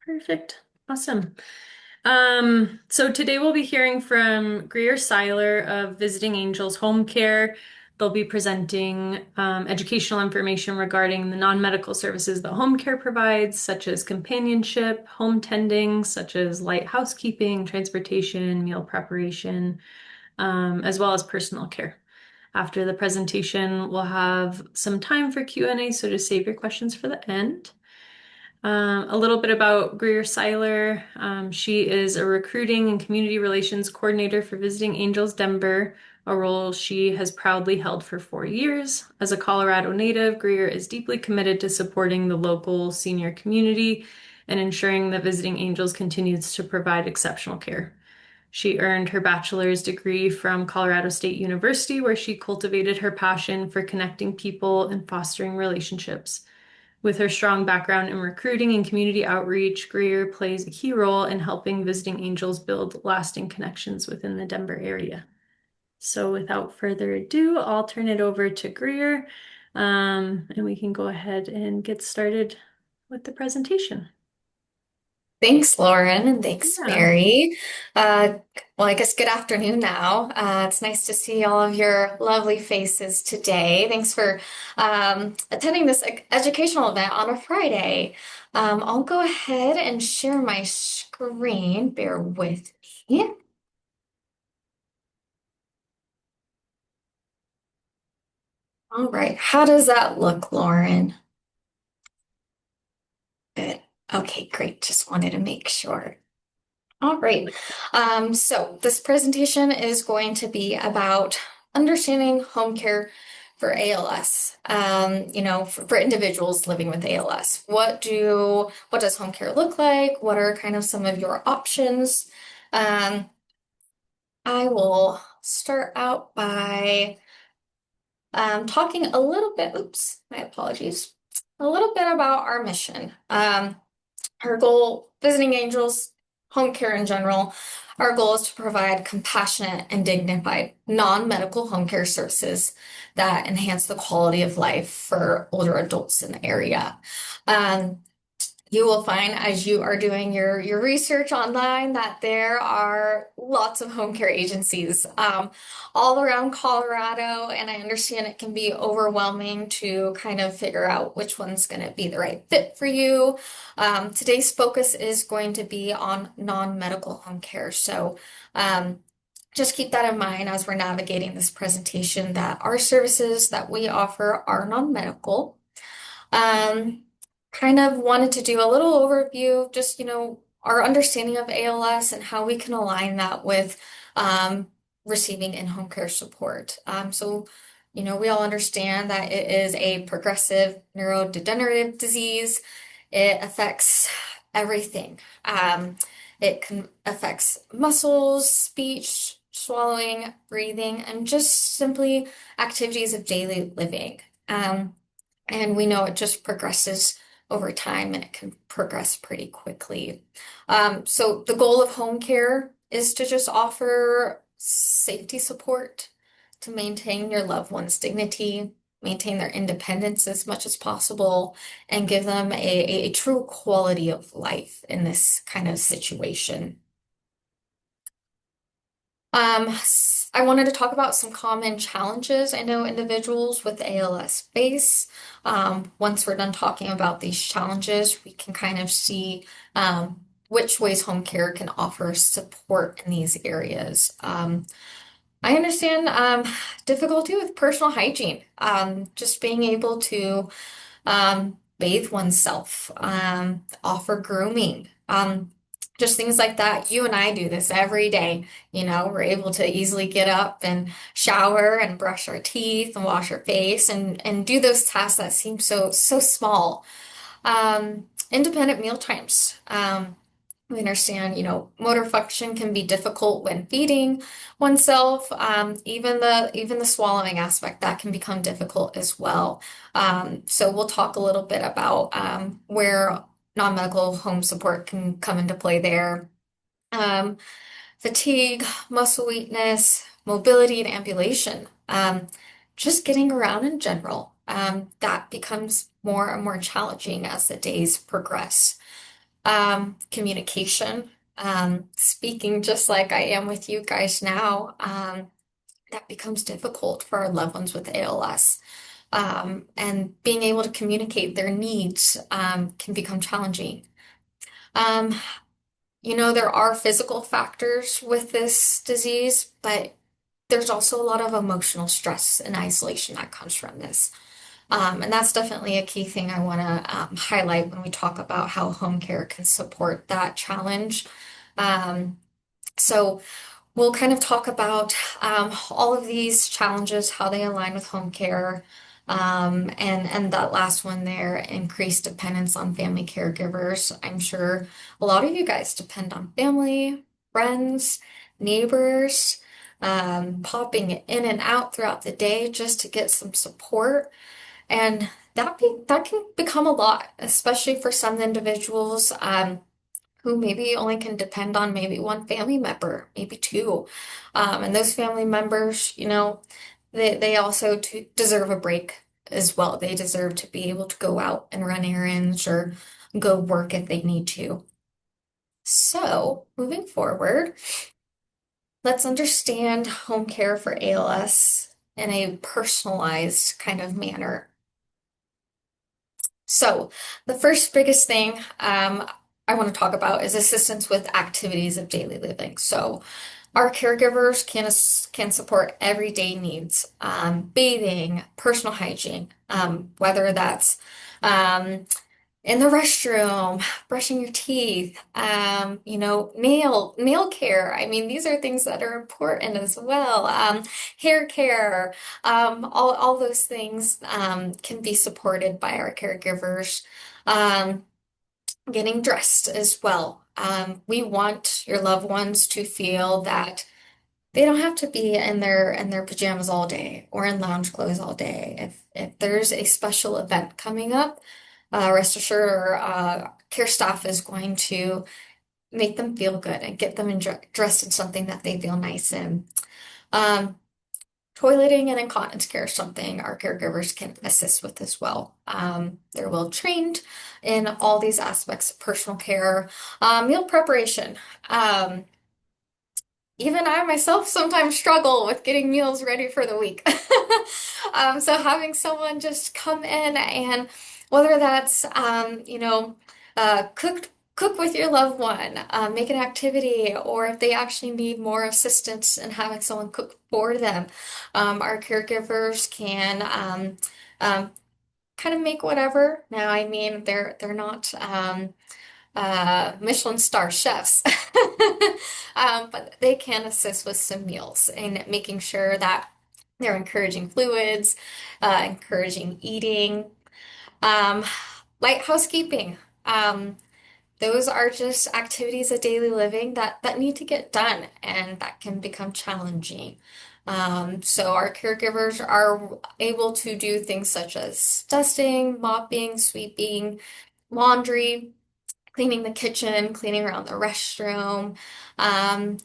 Perfect. Awesome. So today we'll be hearing from Greer Seiler of Visiting Angels Home Care. They'll be presenting educational information regarding the non-medical services that home care provides, such as companionship, home tending, such as light housekeeping, transportation, meal preparation, as well as personal care. After the presentation, we'll have some time for Q&A, so just save your questions for the end. A little bit about Greer Seiler. She is a recruiting and community relations coordinator for Visiting Angels Denver, a role she has proudly held for 4 years. As a Colorado native, Greer is deeply committed to supporting the local senior community and ensuring that Visiting Angels continues to provide exceptional care. She earned her bachelor's degree from Colorado State University, where she cultivated her passion for connecting people and fostering relationships. With her strong background in recruiting and community outreach, Greer plays a key role in helping Visiting Angels build lasting connections within the Denver area. So without further ado, I'll turn it over to Greer, and we can go ahead and get started with the presentation. Thanks, Lauren, and thanks, Yeah. Mary. Uh, well, I guess good afternoon now. It's nice to see all of your lovely faces today. Thanks for attending this educational event on a Friday. I'll go ahead and share my screen. Bear with me. All right, how does that look, Lauren? Good. Okay, great. Just wanted to make sure. All right. So this presentation is going to be about understanding home care for ALS. For individuals living with ALS. What does home care look like? What are kind of some of your options? Um, I will start out by talking a little bit, oops, my apologies, a little bit about our mission. Our goal, Visiting Angels, home care in general, our goal is to provide compassionate and dignified non-medical home care services that enhance the quality of life for older adults in the area. Um, you will find as you are doing your research online that there are lots of home care agencies all around Colorado, and I understand it can be overwhelming to kind of figure out which one's going to be the right fit for you. Today's focus is going to be on non-medical home care, so just keep that in mind as we're navigating this presentation that our services that we offer are non-medical. Um, Kind of wanted to do a little overview, just, our understanding of ALS and how we can align that with receiving in-home care support. We all understand that it is a progressive neurodegenerative disease. It affects everything. It can affects muscles, speech, swallowing, breathing, and just simply activities of daily living. And we know it just progresses over time and it can progress pretty quickly. So the goal of home care is to just offer safety support to maintain your loved one's dignity, maintain their independence as much as possible, and give them a true quality of life in this kind of situation. I wanted to talk about some common challenges I know individuals with ALS face. Once we're done talking about these challenges, we can kind of see which ways home care can offer support in these areas. I understand difficulty with personal hygiene, just being able to bathe oneself, offer grooming, just things like that. You and I do this every day. We're able to easily get up and shower and brush our teeth and wash our face and do those tasks that seem so small. Independent meal times. We understand, motor function can be difficult when feeding oneself. Even the swallowing aspect that can become difficult as well. So we'll talk a little bit about where non-medical home support can come into play there. Um, Fatigue, muscle weakness, mobility, and ambulation. Just getting around in general. That becomes more and more challenging as the days progress. Communication, speaking just like I am with you guys now, that becomes difficult for our loved ones with ALS. And being able to communicate their needs can become challenging. Um, there are physical factors with this disease, but there's also a lot of emotional stress and isolation that comes from this. And that's definitely a key thing I want to highlight when we talk about how home care can support that challenge. Um, so we'll kind of talk about all of these challenges, how they align with home care, and that last one there, increased dependence on family caregivers. I'm sure a lot of you guys depend on family, friends, neighbors, popping in and out throughout the day just to get some support. And that can become a lot, especially for some individuals. Who maybe only can depend on maybe one family member, maybe two. And those family members, they also deserve a break as well. They deserve to be able to go out and run errands or go work if they need to. So, moving forward, let's understand home care for ALS in a personalized kind of manner. So, the first biggest thing I want to talk about is assistance with activities of daily living. So, our caregivers can support everyday needs, bathing, personal hygiene, whether that's um, in the restroom, brushing your teeth, nail care. I mean, these are things that are important as well. Hair care, all those things can be supported by our caregivers. Um, Getting dressed as well. We want your loved ones to feel that they don't have to be in their pajamas all day or in lounge clothes all day. If there's a special event coming up, rest assured our care staff is going to make them feel good and get them dressed in something that they feel nice in. Um, Toileting and incontinence care is something our caregivers can assist with as well. They're well trained in all these aspects of personal care. Meal preparation. Um, Even I myself sometimes struggle with getting meals ready for the week. So having someone just come in and whether that's cook with your loved one, make an activity, or if they actually need more assistance in having someone cook for them, our caregivers can um, kind of make whatever. Now, I mean, they're not. Michelin star chefs. But they can assist with some meals and making sure that they're encouraging fluids, encouraging eating, um, light housekeeping. Those are just activities of daily living that need to get done and that can become challenging. So our caregivers are able to do things such as dusting, mopping, sweeping, laundry, cleaning the kitchen, cleaning around the restroom, um,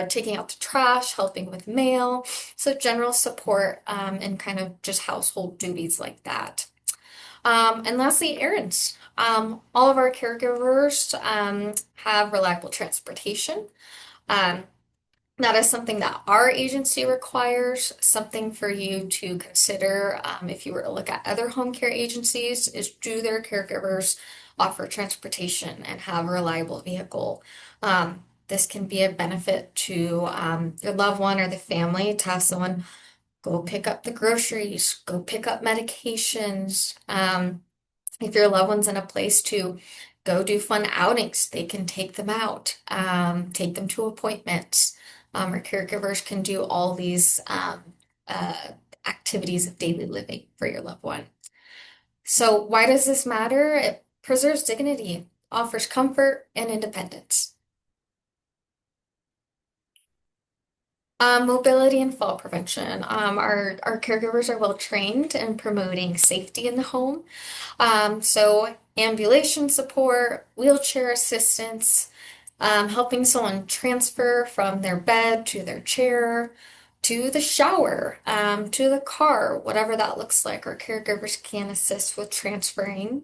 taking out the trash, helping with mail. So general support and kind of just household duties like that. And lastly, errands. All of our caregivers have reliable transportation. Um, that is something that our agency requires, something for you to consider if you were to look at other home care agencies, is do their caregivers offer transportation and have a reliable vehicle? This can be a benefit to your loved one or the family to have someone go pick up the groceries, go pick up medications. If your loved one's in a place to go do fun outings, they can take them out, take them to appointments. Our caregivers can do all these uh, activities of daily living for your loved one. So, why does this matter? It preserves dignity, offers comfort and independence. Mobility and fall prevention. Our caregivers are well trained in promoting safety in the home. So ambulation support, wheelchair assistance, helping someone transfer from their bed to their chair, to the shower, to the car, whatever that looks like. Our caregivers can assist with transferring.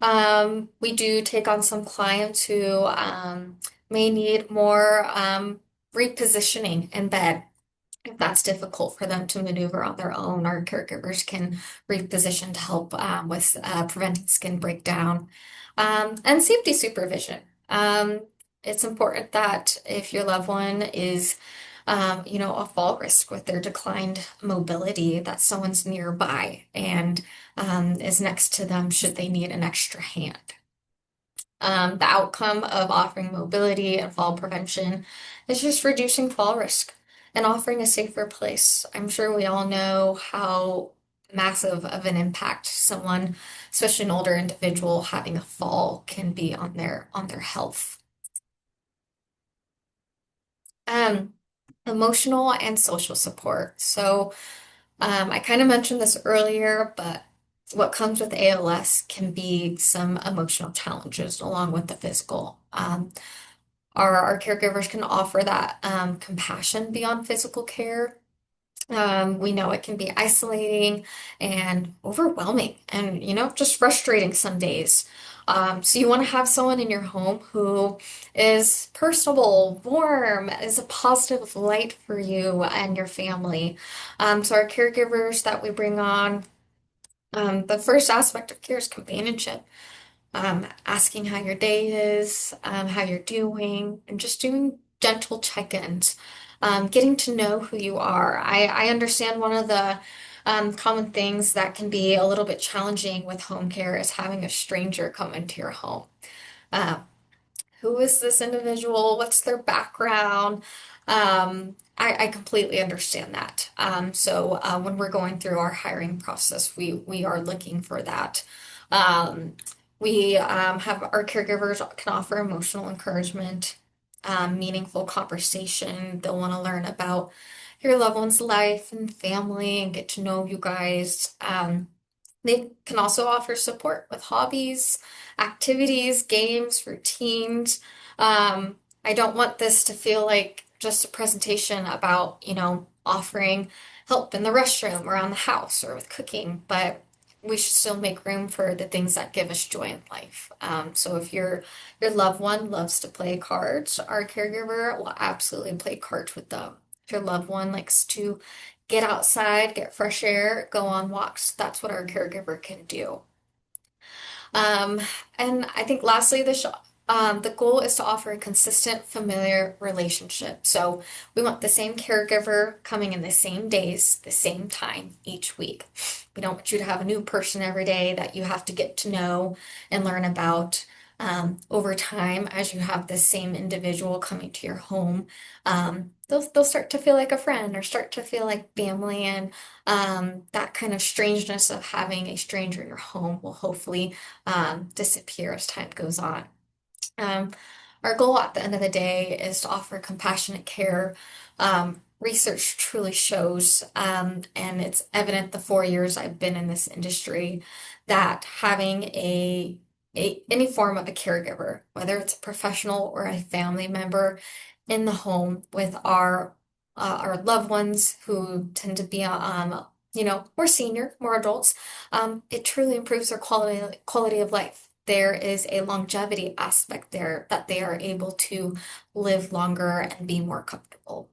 We do take on some clients who may need more repositioning in bed. If that's difficult for them to maneuver on their own, our caregivers can reposition to help with preventing skin breakdown and safety supervision. It's important that if your loved one is, a fall risk with their declined mobility, that someone's nearby and is next to them should they need an extra hand. The outcome of offering mobility and fall prevention is just reducing fall risk and offering a safer place. I'm sure we all know how massive of an impact someone, especially an older individual, having a fall can be on their health. Um, Emotional and social support. So I kind of mentioned this earlier, but what comes with ALS can be some emotional challenges along with the physical. Our caregivers can offer that compassion beyond physical care. We know it can be isolating and overwhelming and, just frustrating some days. So you want to have someone in your home who is personable, warm, is a positive light for you and your family. So our caregivers that we bring on, the first aspect of care is companionship, asking how your day is, how you're doing, and just doing gentle check-ins, getting to know who you are. I understand one of the common things that can be a little bit challenging with home care is having a stranger come into your home. Uh, who is this individual? What's their background? I completely understand that. So when we're going through our hiring process, we are looking for that. Um, we have our caregivers can offer emotional encouragement, meaningful conversation. They'll want to learn about your loved one's life and family and get to know you guys. They can also offer support with hobbies, activities, games, routines. I don't want this to feel like just a presentation about, offering help in the restroom, around the house, or with cooking, but we should still make room for the things that give us joy in life. So if your loved one loves to play cards, our caregiver will absolutely play cards with them. If your loved one likes to get outside, get fresh air, go on walks. That's what our caregiver can do. Um, and I think lastly, the goal is to offer a consistent, familiar relationship. So we want the same caregiver coming in the same days, the same time each week. We don't want you to have a new person every day that you have to get to know and learn about. Over time, as you have the same individual coming to your home, they'll start to feel like a friend or start to feel like family, and that kind of strangeness of having a stranger in your home will hopefully disappear as time goes on. Um, our goal at the end of the day is to offer compassionate care. Research truly shows, and it's evident the 4 years I've been in this industry, that having any form of a caregiver, whether it's a professional or a family member in the home with our loved ones who tend to be more senior, more adults, it truly improves their quality of life. There is a longevity aspect there that they are able to live longer and be more comfortable.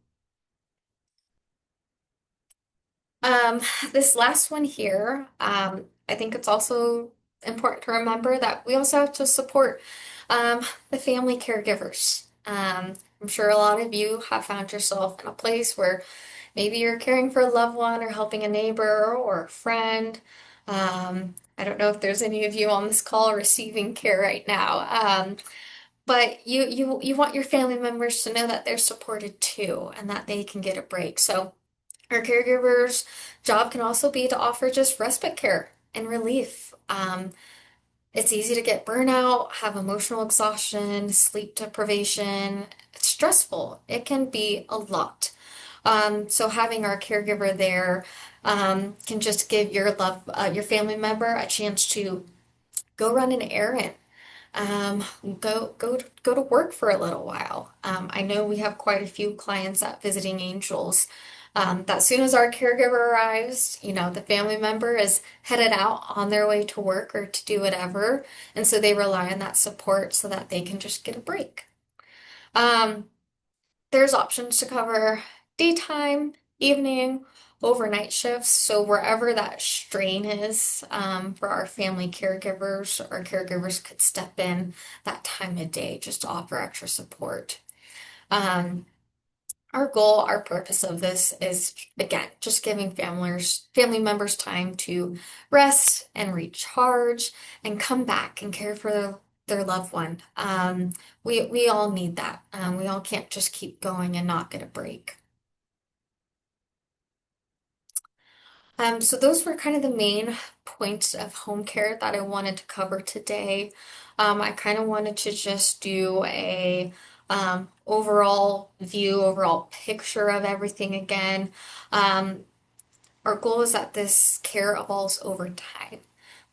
Um, this last one here, I think it's also important to remember that we also have to support the family caregivers. I'm sure a lot of you have found yourself in a place where maybe you're caring for a loved one or helping a neighbor or a friend. I don't know if there's any of you on this call receiving care right now. But you want your family members to know that they're supported too and that they can get a break. So our caregiver's job can also be to offer just respite care and relief. It's easy to get burnout, have emotional exhaustion, sleep deprivation. It's stressful. It can be a lot. So having our caregiver there can just give your family member a chance to go run an errand, um, go to work for a little while. I know we have quite a few clients at Visiting Angels That soon as our caregiver arrives, the family member is headed out on their way to work or to do whatever. And so they rely on that support so that they can just get a break. Um, there's options to cover daytime, evening, overnight shifts. So wherever that strain is for our family caregivers, our caregivers could step in that time of day just to offer extra support. Um, our goal, our purpose of this is again just giving family members time to rest and recharge and come back and care for their loved one. We all need that. We all can't just keep going and not get a break. So those were kind of the main points of home care that I wanted to cover today. I kind of wanted to just do a overall view, overall picture of everything again. Um, our goal is that this care evolves over time.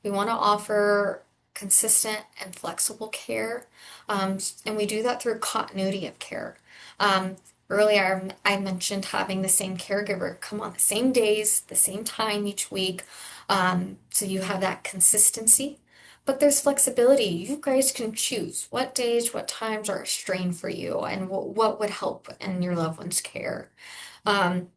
We want to offer consistent and flexible care, and we do that through continuity of care. Um, Earlier, I mentioned having the same caregiver come on the same days, the same time each week, so you have that consistency. But there's flexibility. You guys can choose what days, what times are a strain for you, and what would help in your loved one's care. Um,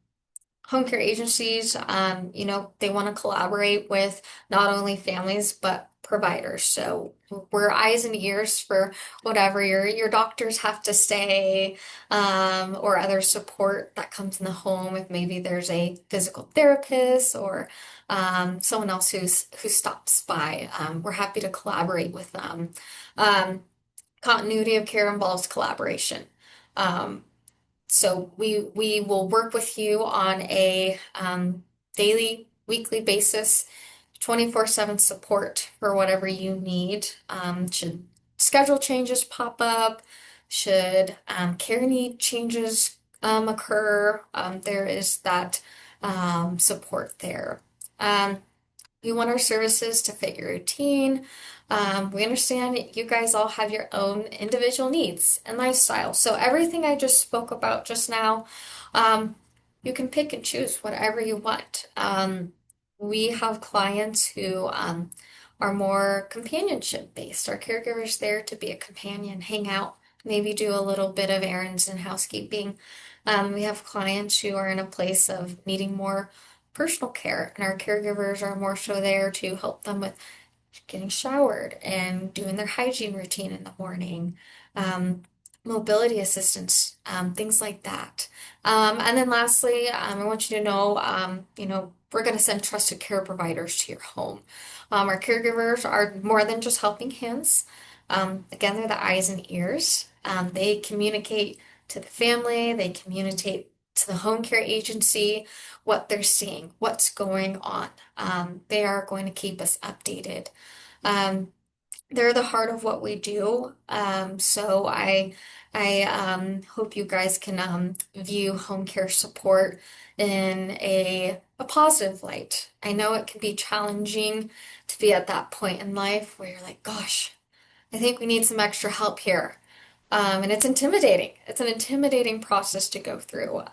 Home care agencies, they want to collaborate with not only families but providers. So we're eyes and ears for whatever your doctors have to say, or other support that comes in the home. If maybe there's a physical therapist or someone else who stops by, we're happy to collaborate with them. Um, Continuity of care involves collaboration. Um, so we will work with you on a daily, weekly basis, 24/7 support for whatever you need. Should schedule changes pop up, should care need changes occur, there is that support there. Um, we want our services to fit your routine. We understand you guys all have your own individual needs and lifestyle. So everything I just spoke about just now, um, you can pick and choose whatever you want. We have clients who are more companionship based. Our caregiver's there to be a companion, hang out, maybe do a little bit of errands and housekeeping. We have clients who are in a place of needing more personal care, and our caregivers are more so there to help them with getting showered and doing their hygiene routine in the morning, um, mobility assistance, things like that. And then lastly, I want you to know, we're going to send trusted care providers to your home. Our caregivers are more than just helping hands. Again, they're the eyes and ears. They communicate to the family, they communicate to the home care agency what they're seeing, what's going on. They are going to keep us updated. Um, they're the heart of what we do. So I hope you guys can view home care support in a positive light. I know it can be challenging to be at that point in life where you're like, gosh, I think we need some extra help here. And it's intimidating. It's an intimidating process to go through.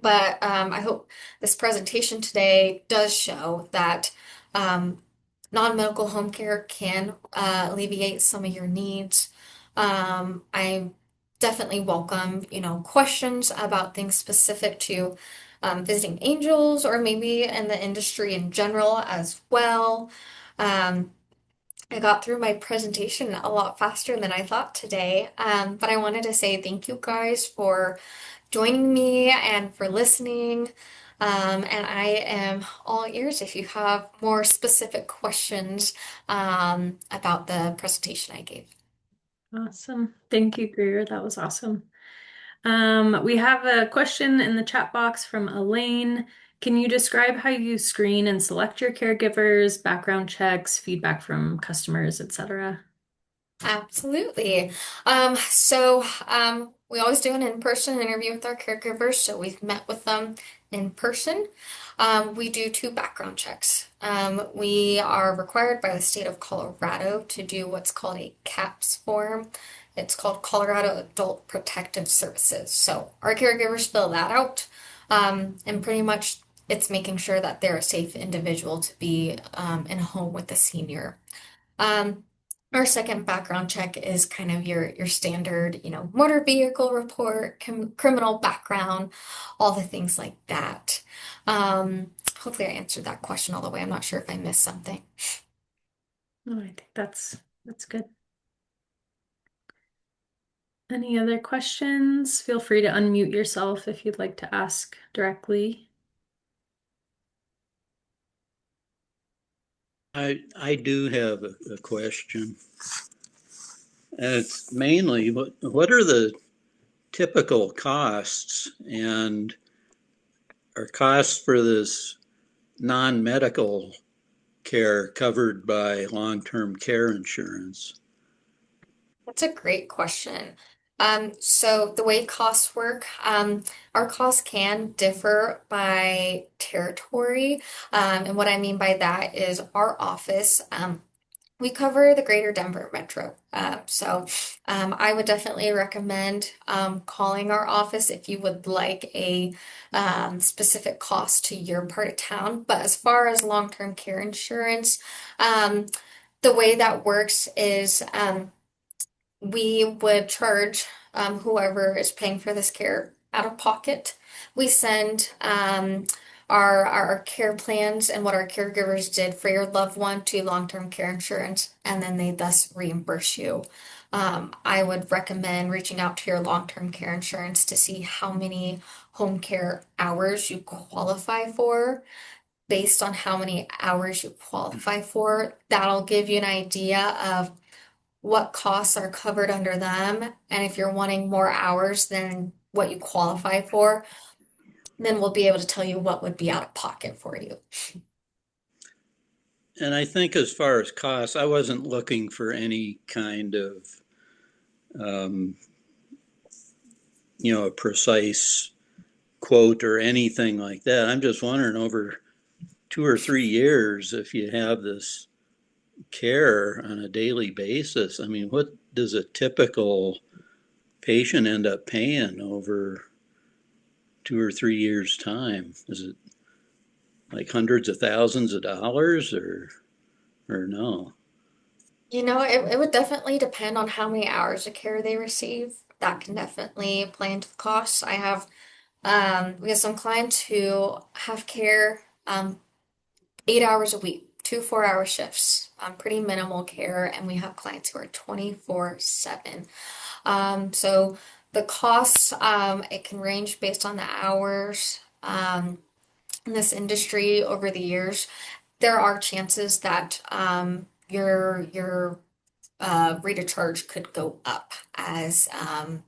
But I hope this presentation today does show that um, non-medical home care can alleviate some of your needs. I definitely welcome, questions about things specific to visiting angels or maybe in the industry in general as well. Um, I got through my presentation a lot faster than I thought today, but I wanted to say thank you guys for joining me and for listening. And I am all ears if you have more specific questions about the presentation I gave. Awesome. Thank you, Greer. That was awesome. We have a question in the chat box from Elaine. Can you describe how you screen and select your caregivers, background checks, feedback from customers, etc.? Absolutely. We always do an in-person interview with our caregivers, so we've met with them in person. We do two background checks. We are required by the state of Colorado to do what's called a CAPS form. It's called Colorado Adult Protective Services. So our caregivers fill that out. And pretty much it's making sure that they're a safe individual to be in a home with a senior. Um, our second background check is kind of your standard, motor vehicle report, criminal background, all the things like that. Hopefully I answered that question all the way. I'm not sure if I missed something. Oh, I think that's good. Any other questions? Feel free to unmute yourself if you'd like to ask directly. I do have a question. And it's mainly what are the typical costs and are costs for this non-medical care covered by long-term care insurance? That's a great question. So the way costs work, our costs can differ by territory. And what I mean by that is our office, we cover the greater Denver metro. So I would definitely recommend calling our office if you would like a specific cost to your part of town. But as far as long-term care insurance, um, the way that works is we would charge whoever is paying for this care out of pocket. We send our care plans and what our caregivers did for your loved one to long-term care insurance, and then they thus reimburse you. I would recommend reaching out to your long-term care insurance to see how many home care hours you qualify for. Based on how many hours you qualify for, that'll give you an idea of what costs are covered under them. And if you're wanting more hours than what you qualify for, then we'll be able to tell you what would be out of pocket for you. And I think as far as costs, I wasn't looking for any kind of, um, a precise quote or anything like that. I'm just wondering over 2 or 3 years, if you have this care on a daily basis, I mean, what does a typical patient end up paying over 2 or 3 years' time? Is it like hundreds of thousands of dollars or no? It would definitely depend on how many hours of care they receive. That can definitely play into the costs. We have some clients who have care 8 hours a week, two 4-hour shifts, pretty minimal care, and we have clients who are 24/7. So the costs, it can range based on the hours. In this industry over the years, there are chances that your rate of charge could go up as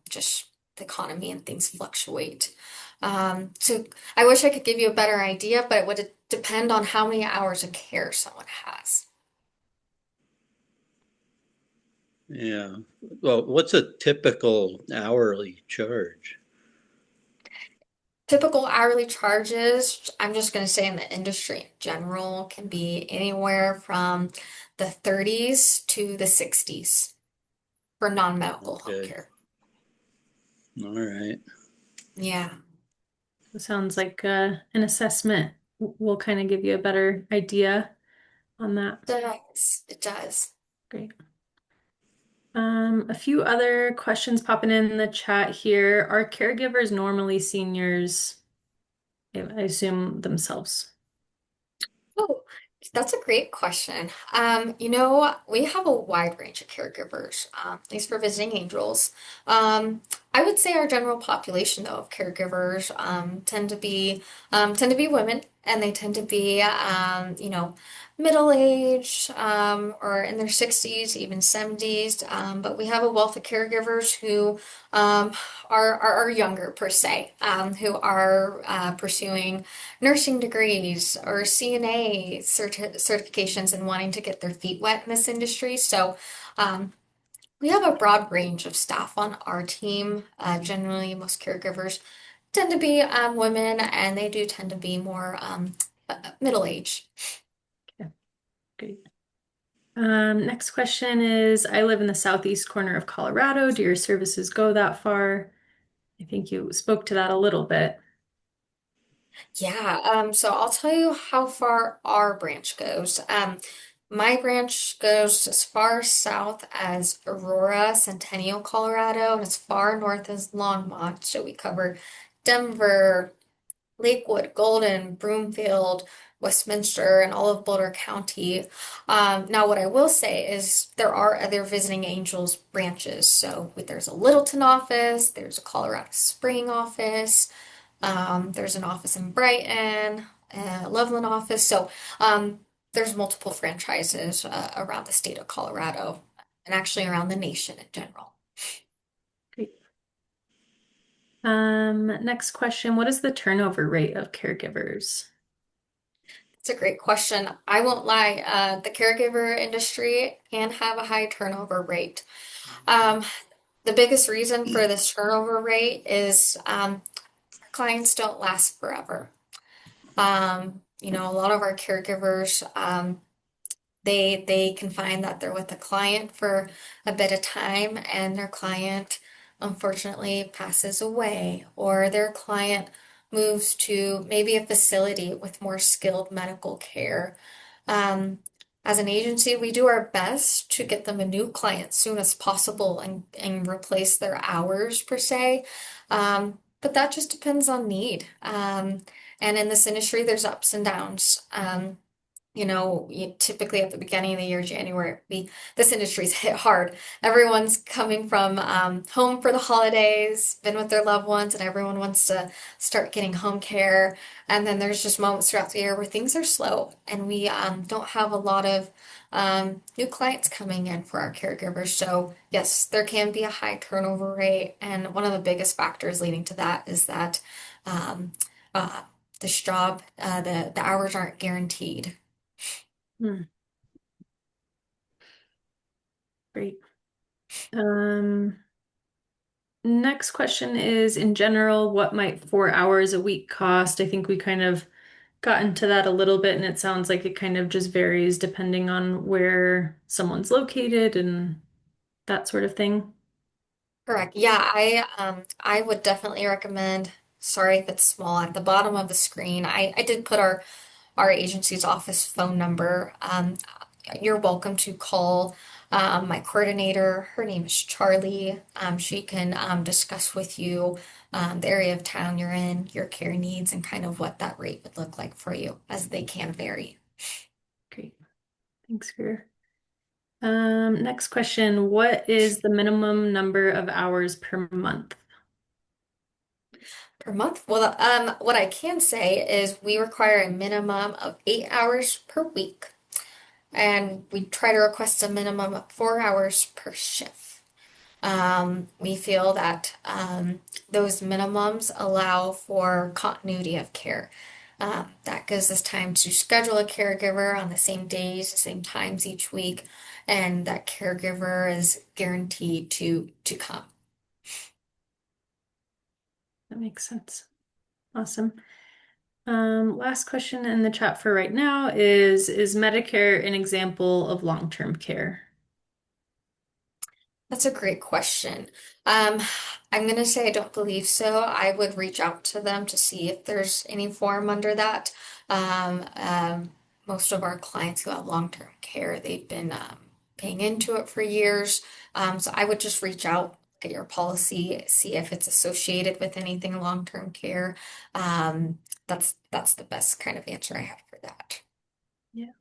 just the economy and things fluctuate. So I wish I could give you a better idea, but it would depend on how many hours of care someone has. Yeah. Well, what's a typical hourly charge? Typical hourly charges, I'm just going to say in the industry in general, can be anywhere from the 30s to the 60s for non-medical home Okay. care. All right. Yeah, It sounds like an assessment will kind of give you a better idea on that. it does. It does. Great. A few other questions popping in the chat here. Are caregivers normally seniors? I assume themselves. Oh, that's a great question. We have a wide range of caregivers, at least for visiting angels. I would say our general population, though, of caregivers tend to be women, and they tend to be, middle-aged, or in their 60s, even 70s. But we have a wealth of caregivers who um, are younger per se, who are pursuing nursing degrees or CNA certifications and wanting to get their feet wet in this industry. So um, we have a broad range of staff on our team. Generally, most caregivers tend to be women, and they do tend to be more middle age. Okay, great. Next question is, I live in the southeast corner of Colorado. Do your services go that far? I think you spoke to that a little bit. Yeah, so I'll tell you how far our branch goes. My branch goes as far south as Aurora, Centennial, Colorado, and as far north as Longmont. So we cover Denver, Lakewood, Golden, Broomfield, Westminster, and all of Boulder County. Now, what I will say is there are other Visiting Angels branches. So there's a Littleton office, there's a Colorado Spring office, there's an office in Brighton, a Loveland office. So there's multiple franchises around the state of Colorado and actually around the nation in general. Great. Next question. What is the turnover rate of caregivers? It's a great question. I won't lie, the caregiver industry can have a high turnover rate. Um, the biggest reason for this turnover rate is clients don't last forever. A lot of our caregivers, they can find that they're with a client for a bit of time and their client unfortunately passes away, or their client moves to maybe a facility with more skilled medical care. Um, as an agency, we do our best to get them a new client soon as possible and replace their hours per se. But that just depends on need. And in this industry, there's ups and downs. Typically at the beginning of the year, January, this industry's hit hard. Everyone's coming from home for the holidays, been with their loved ones, and everyone wants to start getting home care. And then there's just moments throughout the year where things are slow, and we don't have a lot of new clients coming in for our caregivers. So yes, there can be a high turnover rate, and one of the biggest factors leading to that is that um, uh, this job, the hours aren't guaranteed. Hmm, great. Um, Next question is, in general, what might 4 hours a week cost? I think we kind of got into that a little bit, and it sounds like it kind of just varies depending on where someone's located and that sort of thing. Correct. Yeah, I would definitely recommend, sorry if it's small, at the bottom of the screen. I did put our agency's office phone number. You're welcome to call my coordinator. Her name is Charlie. She can discuss with you the area of town you're in, your care needs, and kind of what that rate would look like for you, as they can vary. Great. Thanks, Greer. Next question. What is the minimum number of hours per month? Per month? Well, what I can say is we require a minimum of 8 hours per week, and we try to request a minimum of 4 hours per shift. We feel that those minimums allow for continuity of care. That gives us time to schedule a caregiver on the same days, the same times each week, and that caregiver is guaranteed to come. That makes sense. Awesome. Last question in the chat for right now is Medicare an example of long-term care? That's a great question. Um, I'm gonna say I don't believe so. I would reach out to them to see if there's any form under that. Um, um, Most of our clients who have long-term care, they've been paying into it for years. So I would just reach out, get your policy, see if it's associated with anything long-term care. That's the best kind of answer I have for that. Yeah.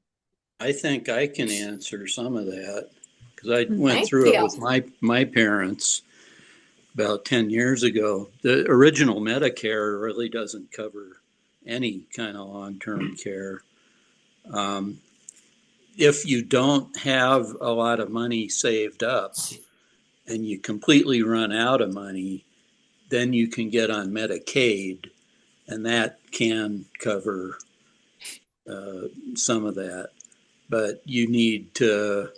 I think I can answer some of that because I went Thank through it you. with my parents about 10 years ago. The original Medicare really doesn't cover any kind of long-term care. Um, if you don't have a lot of money saved up and you completely run out of money, then you can get on Medicaid, and that can cover some of that. But you need to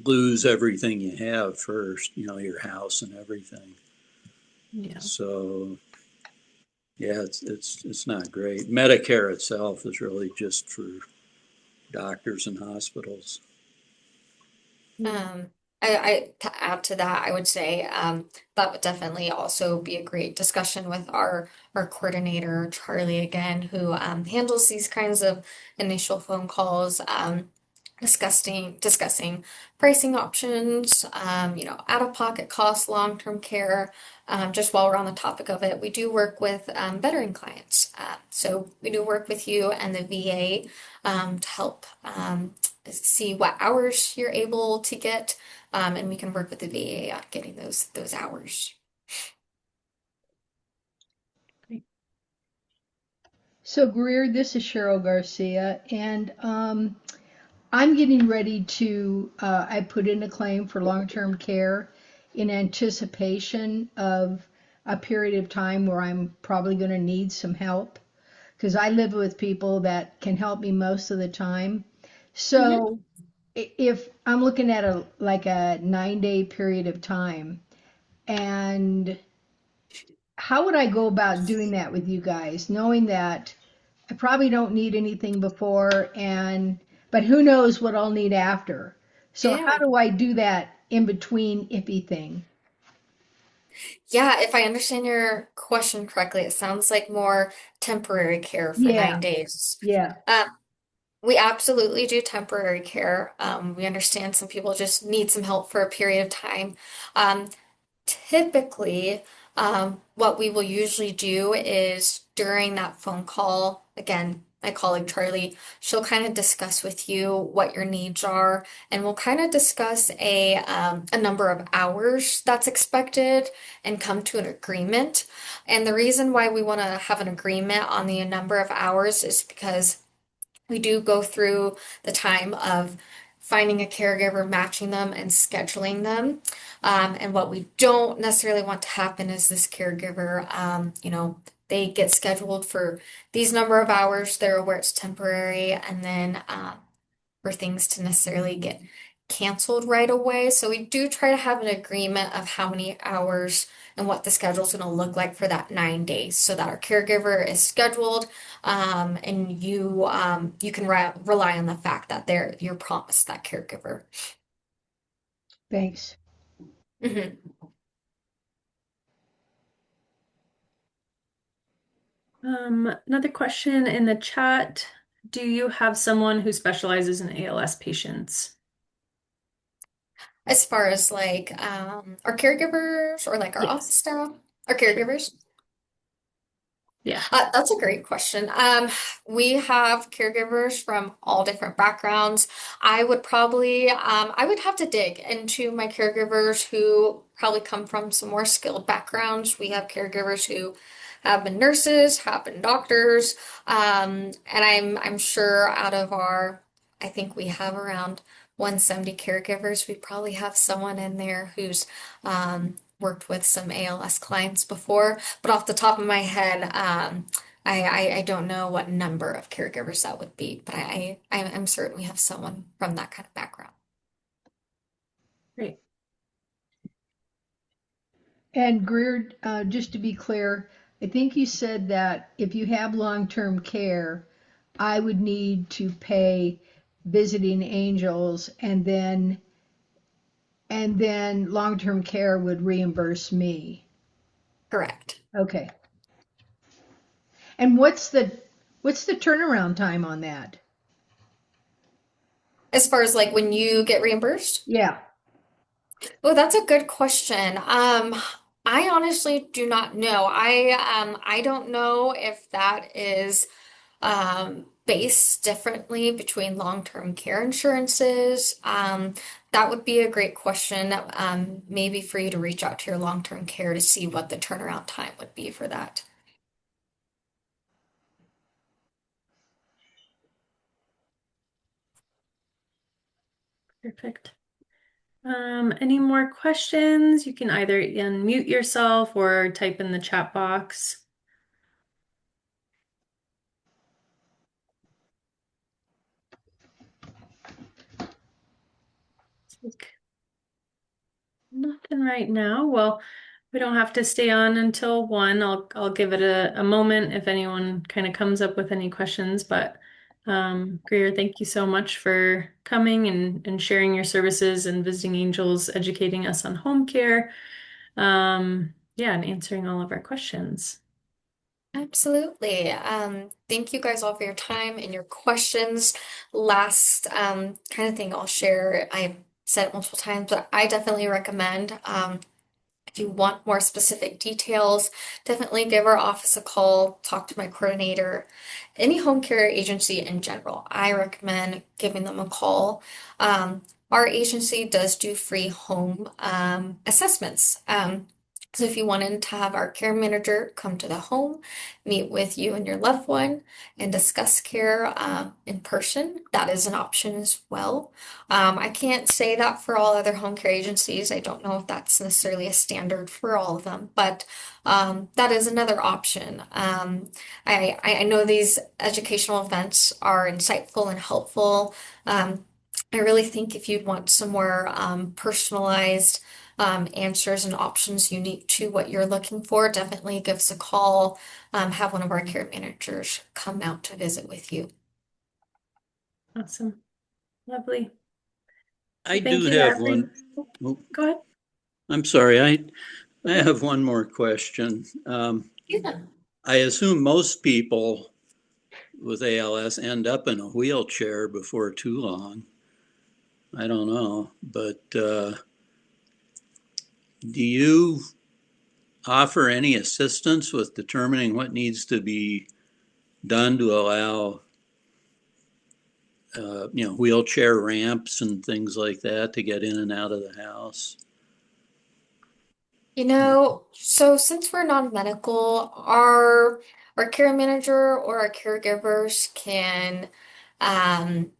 lose everything you have first, your house and everything. Yeah. So yeah, it's not great. Medicare itself is really just for doctors and hospitals. Yeah. Um, To add to that, I would say that would definitely also be a great discussion with our coordinator, Charlie, again, who handles these kinds of initial phone calls, discussing pricing options, out-of-pocket costs, long-term care. Just while we're on the topic of it, we do work with veteran clients. So we do work with you and the VA to help see what hours you're able to get, and we can work with the VA on getting those hours. So, Greer, this is Cheryl Garcia, and I'm getting ready to, I put in a claim for long-term care in anticipation of a period of time where I'm probably going to need some help because I live with people that can help me most of the time. Mhm. So, if I'm looking at a like a 9-day period of time, and how would I go about doing that with you guys, knowing that I probably don't need anything before and but who knows what I'll need after. So how Yeah. do I do that in between iffy thing? Yeah, if I understand your question correctly, it sounds like more temporary care for Yeah, 9 days. yeah. Um, we absolutely do temporary care. We understand some people just need some help for a period of time. Um, Typically, what we will usually do is during that phone call, again, my colleague Charlie, she'll kind of discuss with you what your needs are, and we'll kind of discuss a number of hours that's expected and come to an agreement. And the reason why we want to have an agreement on the number of hours is because we do go through the time of finding a caregiver, matching them, and scheduling them. And what we don't necessarily want to happen is this caregiver, they get scheduled for these number of hours. They're aware it's temporary, and then for things to necessarily get canceled right away. So we do try to have an agreement of how many hours and what the schedule is going to look like for that 9 days, so that our caregiver is scheduled, and you can rely on the fact that you're promised that caregiver. Thanks. Mhm. Another question in the chat. Do you have someone who specializes in ALS patients? As far as like our caregivers or like our Yes. office staff, our Yeah. caregivers. Yeah. That's a great question. We have caregivers from all different backgrounds. I would have to dig into my caregivers who probably come from some more skilled backgrounds. We have caregivers who have been nurses, have been doctors, and I'm sure I think we have around 170 caregivers. We probably have someone in there who's worked with some ALS clients before. But off the top of my head, I don't know what number of caregivers that would be, but I'm certain we have someone from that kind of background. Great. And Greer, just to be clear, I think you said that if you have long-term care, I would need to pay visiting angels and then long-term care would reimburse me. Correct. Okay. And what's the turnaround time on that? As far as like when you get reimbursed? Yeah. Oh, that's a good question. I honestly do not know. I don't know if that is based differently between long-term care insurances. That would be a great question, maybe for you to reach out to your long-term care to see what the turnaround time would be for that. Perfect. Any more questions? You can either unmute yourself or type in the chat box. Like, nothing right now. Well, we don't have to stay on until 1. I'll give it a moment if anyone kind of comes up with any questions, but Greer, thank you so much for coming and sharing your services and visiting angels, educating us on home care. Yeah, and answering all of our questions. Absolutely. Thank you guys all for your time and your questions. Last kind of thing I'll share, I've said it multiple times, but I definitely recommend if you want more specific details, definitely give our office a call, talk to my coordinator. Any home care agency in general, I recommend giving them a call. Our agency does do free home assessments. So if you wanted to have our care manager come to the home, meet with you and your loved one, and discuss care in person, that is an option as well. I can't say that for all other home care agencies. I don't know if that's necessarily a standard for all of them, but that is another option. I know these educational events are insightful and helpful. I really think if you'd want some more personalized answers and options unique to what you're looking for, definitely give us a call. Have one of our care managers come out to visit with you. Awesome. Lovely. I Thank do you to have every. one. Oh, Go ahead. I'm sorry. I have one more question. Yeah. I assume most people with ALS end up in a wheelchair before too long. I don't know, but do you offer any assistance with determining what needs to be done to allow, wheelchair ramps and things like that to get in and out of the house? So since we're non-medical, our care manager or our caregivers can um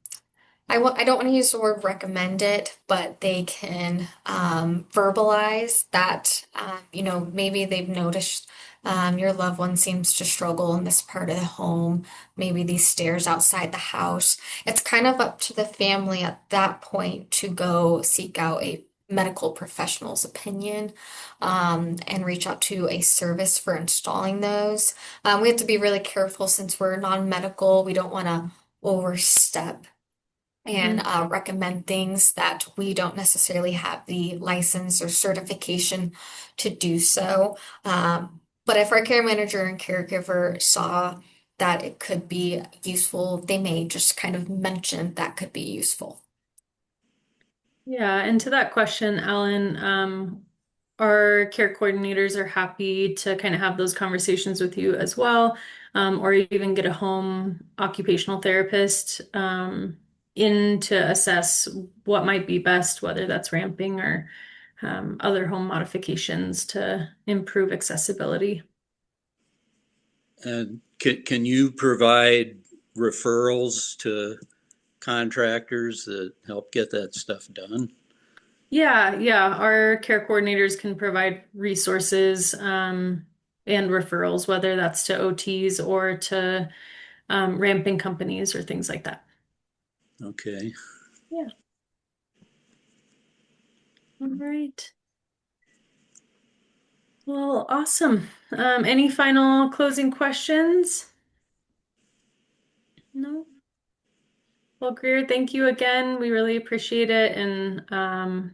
I don't want to use the word recommend it, but they can verbalize that, maybe they've noticed your loved one seems to struggle in this part of the home, maybe these stairs outside the house. It's kind of up to the family at that point to go seek out a medical professional's opinion and reach out to a service for installing those. We have to be really careful since we're non-medical. We don't want to overstep and Mhm. recommend things that we don't necessarily have the license or certification to do so. But if our care manager and caregiver saw that it could be useful, they may just kind of mention that could be useful. Yeah, and to that question, Alan, our care coordinators are happy to kind of have those conversations with you as well, or even get a home occupational therapist in to assess what might be best, whether that's ramping or other home modifications to improve accessibility. And can you provide referrals to contractors that help get that stuff done? Yeah, yeah. Our care coordinators can provide resources and referrals, whether that's to OTs or to ramping companies or things like that. Okay. Yeah. All right. Well, awesome. Any final closing questions? No? Well, Greer, thank you again. We really appreciate it. And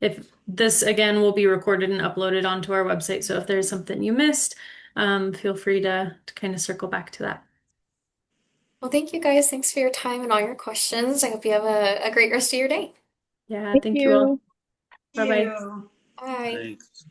if this again will be recorded and uploaded onto our website, so if there's something you missed, feel free to kind of circle back to that. Well, thank you guys. Thanks for your time and all your questions. I hope you have a great rest of your day. Yeah, Thank thank you all. you. Bye bye. Bye. Thanks.